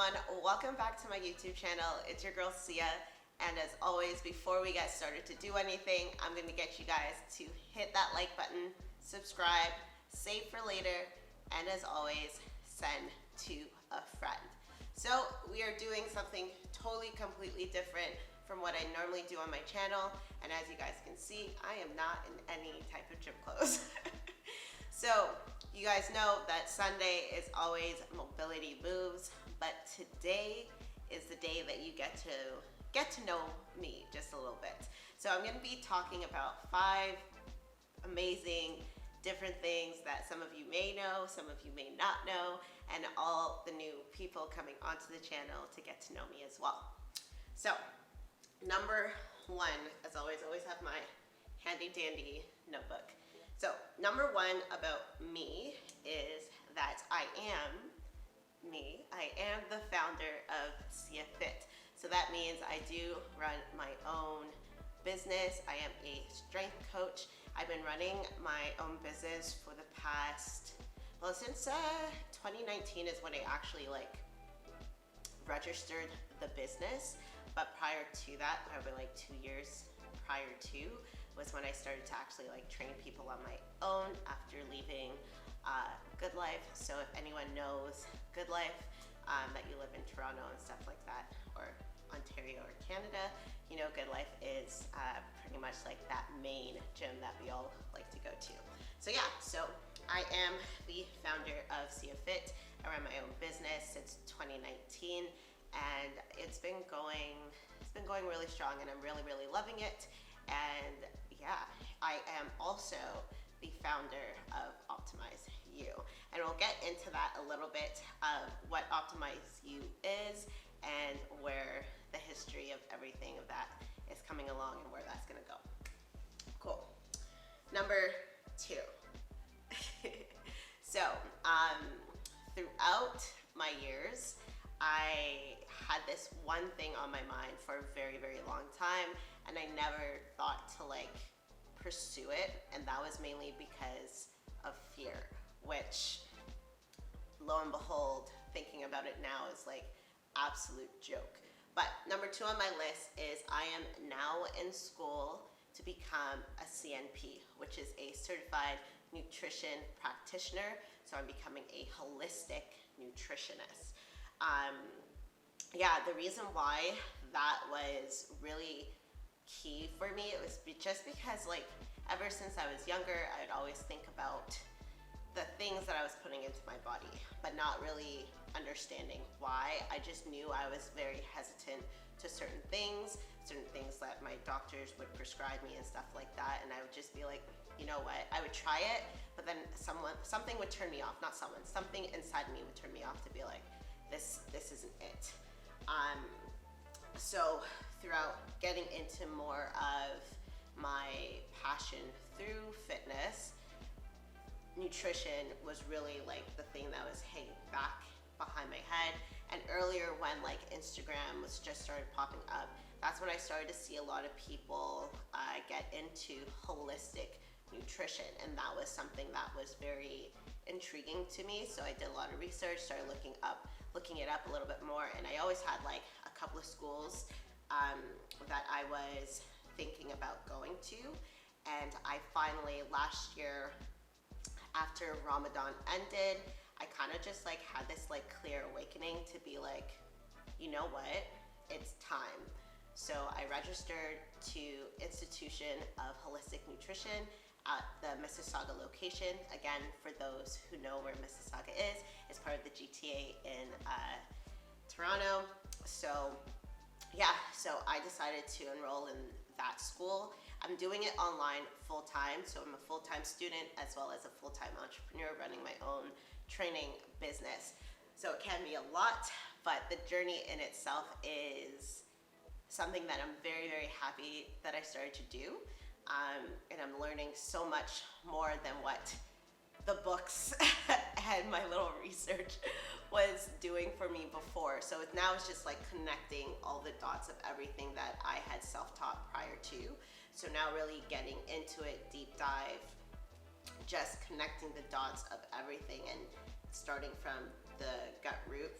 everyone, welcome back to my YouTube channel. It's your girl Sia, and as always, before we get started to do anything, I'm going to get you guys to hit that like button, subscribe, save for later, and as always, send to a friend. So we are doing something totally completely different from what I normally do on my channel, and as you guys can see, I am not in any type of gym clothes. So you guys know that Sunday is always Mobility Moves, but today is the day that you get to know me just a little bit. So I'm going to be talking about 5 amazing different things that some of you may know, some of you may not know, and all the new people coming onto the channel to get to know me as well. So number 1, as always have my handy dandy notebook. So number 1 about me is that I am the founder of Sia Fit. So that means I do run my own business. I am a strength coach. I've been running my own business for the past, well, since 2019 is when I actually registered the business. But prior to that, probably like 2 years prior to, was when I started to actually train people on my own after leaving Good Life. So if anyone knows Good Life, that you live in Toronto and stuff like that, or Ontario or Canada, you know Good Life is pretty much like that main gym that we all like to go to. So yeah, so I am the founder of Sia Fit. I run my own business since 2019, and it's been going really strong, and I'm really loving it. And yeah, I am also the founder of Optimize You, and we'll get into that a little bit of what Optimize You is and where the history of everything of that is coming along and where that's gonna go. Cool. Number 2. So throughout my years, I had this one thing on my mind for a very long time, and I never thought to pursue it, and that was mainly because of fear, which lo and behold, thinking about it now is absolute joke. But number 2 on my list is I am now in school to become a CNP, which is a certified nutrition practitioner. So I'm becoming a holistic nutritionist. Yeah, the reason why that was really key for me, it was just because ever since I was younger, I'd always think about the things that I was putting into my body, but not really understanding why. I just knew I was very hesitant to certain things that my doctors would prescribe me and stuff like that, and I would just be like, you know what, I would try it, but then something would turn me off, something inside me would turn me off to be like, this isn't it. So throughout getting into more of my passion through fitness, nutrition was really the thing that was hanging back behind my head. And earlier when Instagram was just started popping up, that's when I started to see a lot of people get into holistic nutrition, and that was something that was very intriguing to me. So I did a lot of research, started looking it up a little bit more, and I always had a couple of schools that I was thinking about going to. And I finally, last year, after Ramadan ended, I kind of just had this clear awakening to be you know what, it's time. So I registered to Institution of Holistic Nutrition at the Mississauga location. Again, for those who know where Mississauga is, it's part of the GTA in Toronto. So yeah, so I decided to enroll in that school. I'm doing it online full-time, so I'm a full-time student as well as a full-time entrepreneur running my own training business. So it can be a lot, but the journey in itself is something that I'm very happy that I started to do. And I'm learning so much more than what the books and my little research was doing for me before. So now it's just connecting all the dots of everything that I had self-taught prior to. So now really getting into it, deep dive, just connecting the dots of everything and starting from the root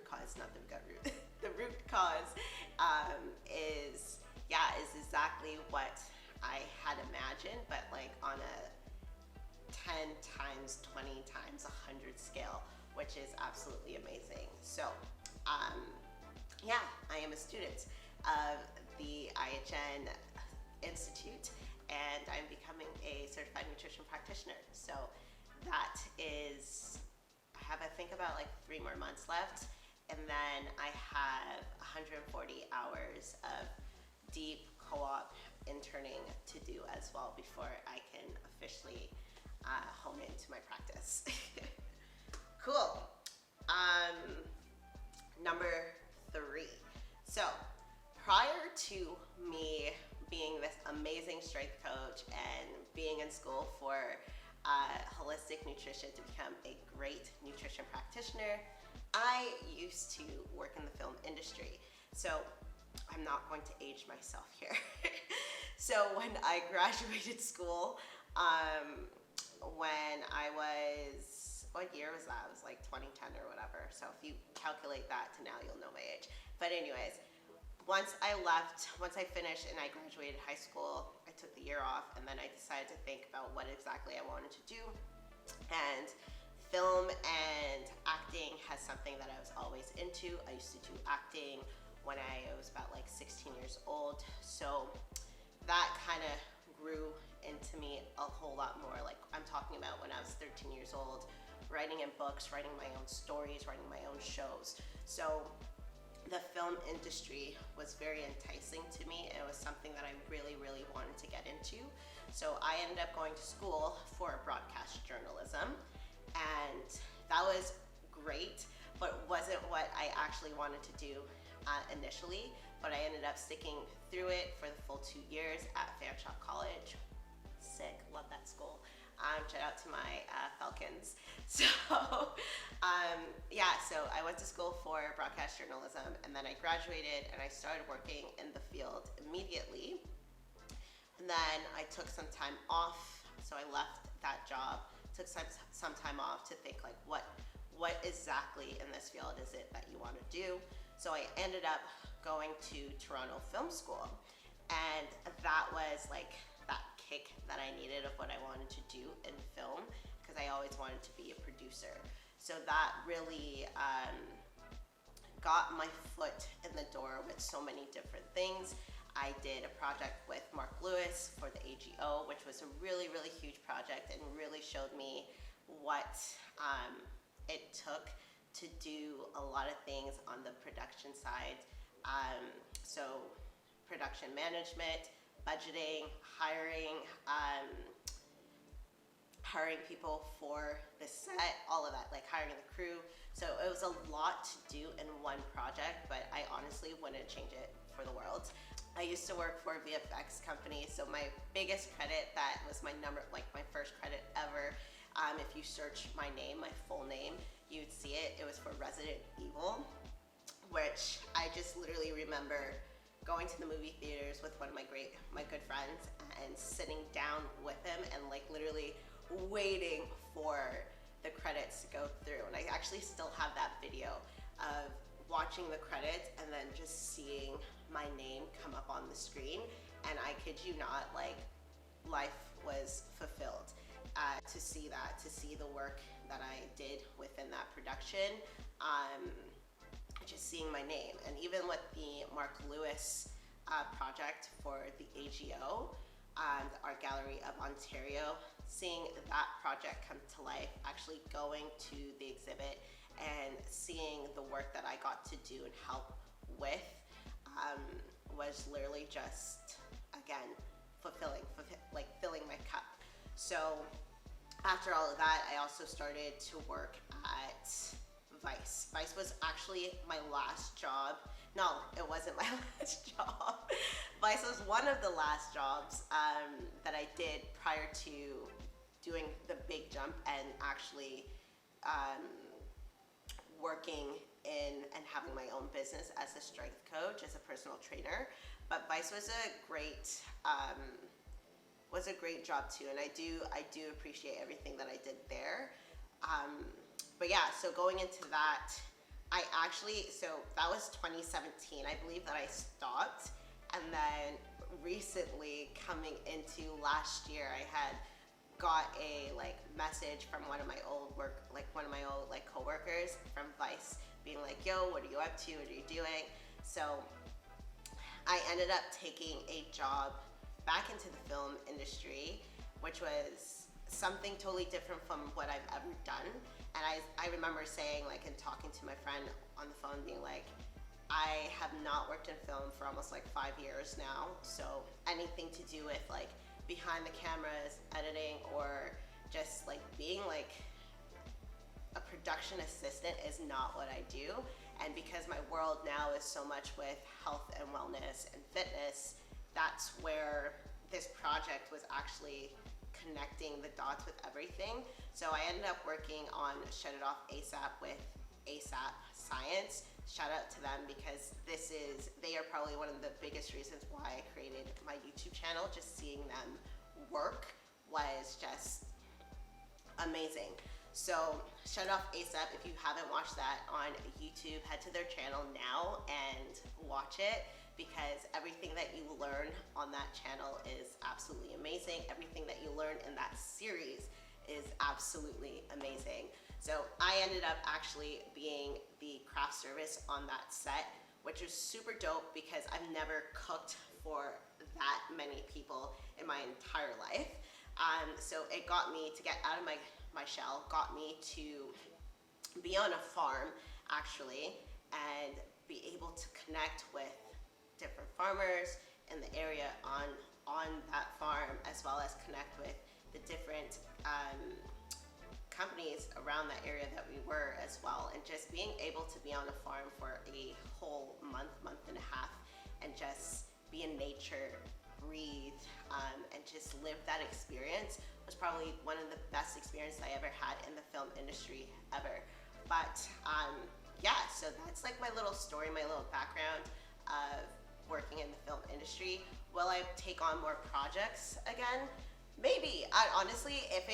cause, not the gut root. The root cause is exactly what I had imagined, but like on a 10 times, 20 times, 100 scale, which is absolutely amazing. So, I am a student of the IHN Institute, and I'm becoming a certified nutrition practitioner. So that is, I have, I think, about like 3 more months left, and then I have 140 hours of deep co-op interning to do as well before I can officially hone into my practice. Cool. Number 3. So prior to me being this amazing strength coach and being in school for holistic nutrition to become a great nutrition practitioner, I used to work in the film industry. So I'm not going to age myself here. So when I graduated school, when I was, what year was that? It was like 2010 or whatever. So if you calculate that to now, you'll know my age. But anyways, once I finished and I graduated high school, I took the year off, and then I decided to think about what exactly I wanted to do. And film and acting has something that I was always into. I used to do acting when I was about like 16 years old. So that kind of grew into me a whole lot more. Like I'm talking about when I was 13 years old, writing in books, writing my own stories, writing my own shows. So the film industry was very enticing to me. It was something that I really, really wanted to get into. So I ended up going to school for broadcast journalism, and that was great, but wasn't what I actually wanted to do initially. But I ended up sticking through it for the full 2 years at Fanshawe College. Sick, love that school. Shout out to my Falcons. So, so I went to school for broadcast journalism, and then I graduated and I started working in the field immediately. And then I took some time off, so I left that job, took some time off to think like, what exactly in this field is it that you want to do? So I ended up going to Toronto Film School, and that was like that kick that I needed of what I wanted to do in film, because I always wanted to be a producer. So that really got my foot in the door with so many different things. I did a project with Mark Lewis for the AGO, which was a really, really huge project and really showed me what it took to do a lot of things on the production side. So production management, budgeting, hiring people for the set, all of that, like hiring the crew. So it was a lot to do in one project, but I honestly wouldn't change it for the world. I used to work for a VFX company, so my biggest credit, that was my first credit ever. If you search my name, my full name, you'd see it. It was for Resident Evil, which I just literally remember going to the movie theaters with one of my good friends and sitting down with him and like literally waiting for the credits to go through. And I actually still have that video of watching the credits and then just seeing my name come up on the screen. And I kid you not, like, life was fulfilled to see that, to see the work that I did within that production. Just seeing my name. And even with the Mark Lewis project for the AGO, the Art Gallery of Ontario, seeing that project come to life, actually going to the exhibit and seeing the work that I got to do and help with was literally just, again, filling my cup. So after all of that, I also started to work at Vice. Vice was actually my last job. No, it wasn't my last job. Vice was one of the last jobs that I did prior to doing the big jump and actually working in and having my own business as a strength coach, as a personal trainer. But Vice was a great job too, and I do appreciate everything that I did there. but yeah, so going into that, I actually, so that was 2017. I believe that I stopped. And then recently, coming into last year, I had got a like message from one of my old coworkers from Vice being like, yo, what are you up to? What are you doing? So I ended up taking a job back into the film industry, which was something totally different from what I've ever done. And I remember saying, like, and talking to my friend on the phone, being like, I have not worked in film for almost like 5 years now. So anything to do with like behind the cameras, editing, or just like being like a production assistant is not what I do. And because my world now is so much with health and wellness and fitness, that's where this project was actually connecting the dots with everything. So I ended up working on Shut It Off ASAP with ASAP Science. Shout out to them, because they are probably one of the biggest reasons why I created my YouTube channel. Just seeing them work was just amazing. So Shut It Off ASAP, if you haven't watched that on YouTube, head to their channel now and watch it, because everything that you learn on that channel is absolutely amazing. Everything that you learn in that series is absolutely amazing. So I ended up actually being the craft service on that set, which was super dope because I've never cooked for that many people in my entire life. So it got me to get out of my shell, got me to be on a farm actually, and be able to connect with different farmers in the area on that farm, as well as connect with the different companies around that area that we were as well. And just being able to be on a farm for a whole month and a half, and just be in nature, breathe, and just live that experience was probably one of the best experiences I ever had in the film industry ever. But yeah, so that's like my little story, my little background of working in the film industry. Will I take on more projects again? Maybe. Honestly, if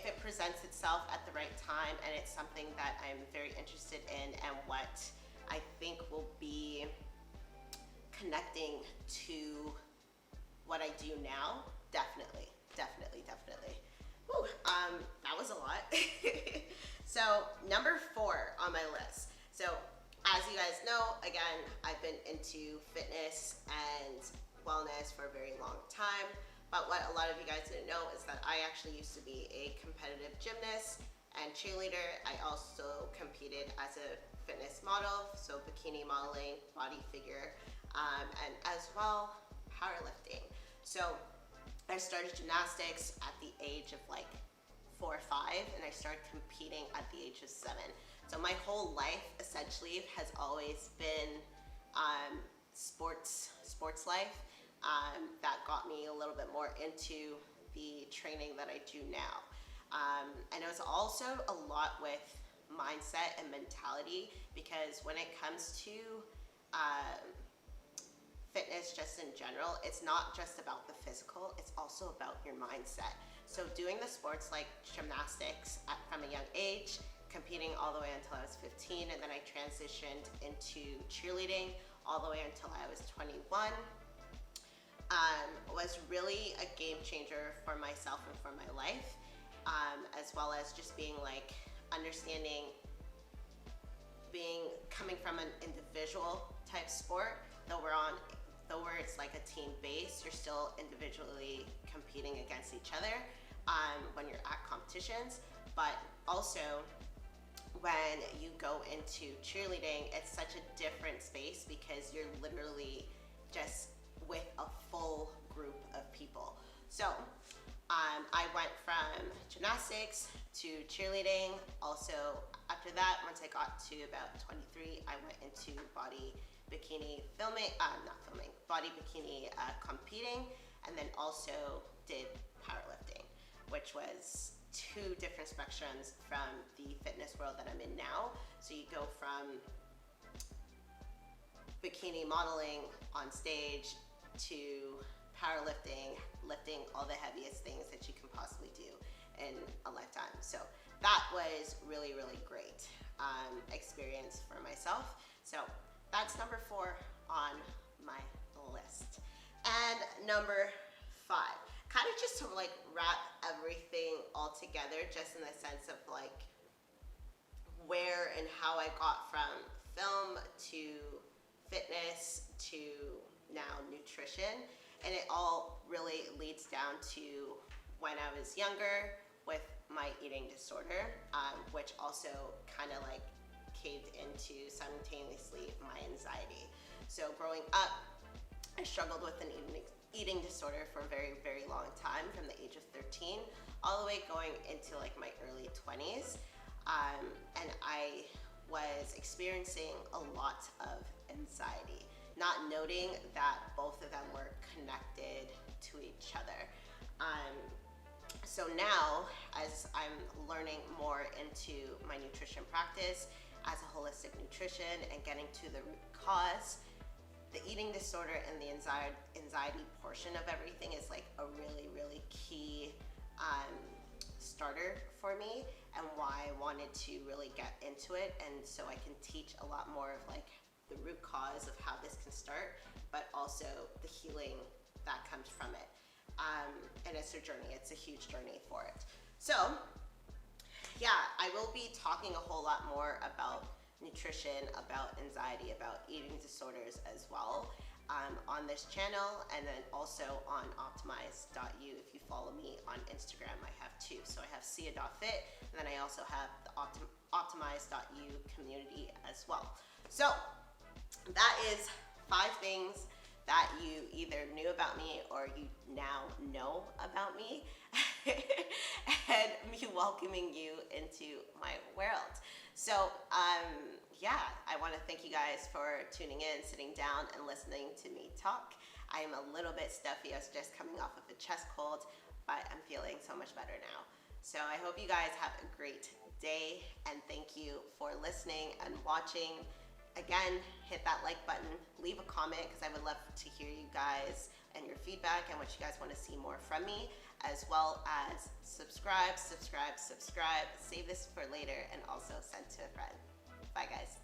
it presents itself at the right time, and it's something that I'm very interested in, and what I think will be connecting to what I do now, definitely. Whew, that was a lot. So number 4 on my list. So as you guys know, again, I've been into fitness and wellness for a very long time. But what a lot of you guys didn't know is that I actually used to be a competitive gymnast and cheerleader. I also competed as a fitness model, so bikini modeling, body figure, and as well powerlifting. So I started gymnastics at the age of like 4 or 5, and I started competing at the age of 7. So my whole life essentially has always been sports life. That got me a little bit more into the training that I do now. And it was also a lot with mindset and mentality, because when it comes to fitness just in general, it's not just about the physical, it's also about your mindset. So doing the sports like gymnastics from a young age, competing all the way until I was 15, and then I transitioned into cheerleading all the way until I was 21, was really a game changer for myself and for my life, as well as just being like understanding, coming from an individual type sport, though where it's like a team base, you're still individually competing against each other when you're at competitions. But also when you go into cheerleading, it's such a different space, because you're literally just with a full group of people. So I went from gymnastics to cheerleading. Also after that, once I got to about 23, I went into body bikini competing, and then also did powerlifting, which was 2 different spectrums from the fitness world that I'm in now. So you go from bikini modeling on stage to powerlifting, lifting all the heaviest things that you can possibly do in a lifetime. So that was really, really great experience for myself. So that's number 4 on my list. And number 5, kind of just to like wrap everything all together, just in the sense of like where and how I got from film to fitness to now nutrition. And it all really leads down to when I was younger with my eating disorder, which also kind of like caved into simultaneously my anxiety. So growing up, I struggled with an eating disorder for a very, very long time, from the age of 13 all the way going into like my early 20s. And I was experiencing a lot of anxiety, not noting that both of them were connected to each other. So now, as I'm learning more into my nutrition practice as a holistic nutrition and getting to the root cause, the eating disorder and the anxiety portion of everything is like a really, really key starter for me, and why I wanted to really get into it, and so I can teach a lot more of like the root cause of how this can start, but also the healing that comes from it. And it's a journey, it's a huge journey for it. So yeah, I will be talking a whole lot more about nutrition, about anxiety, about eating disorders as well on this channel, and then also on optimize.u. If you follow me on Instagram, I have 2. So I have sia.fit, and then I also have the optimize.u community as well. So that is 5 things that you either knew about me or you now know about me, and me welcoming you into my world. So yeah, I want to thank you guys for tuning in, sitting down and listening to me talk. I am a little bit stuffy. I was just coming off of a chest cold, but I'm feeling so much better now. So I hope you guys have a great day, and thank you for listening and watching. Again, hit that like button, leave a comment, because I would love to hear you guys and your feedback and what you guys want to see more from me, as well as subscribe, save this for later, and also send to a friend. Bye guys.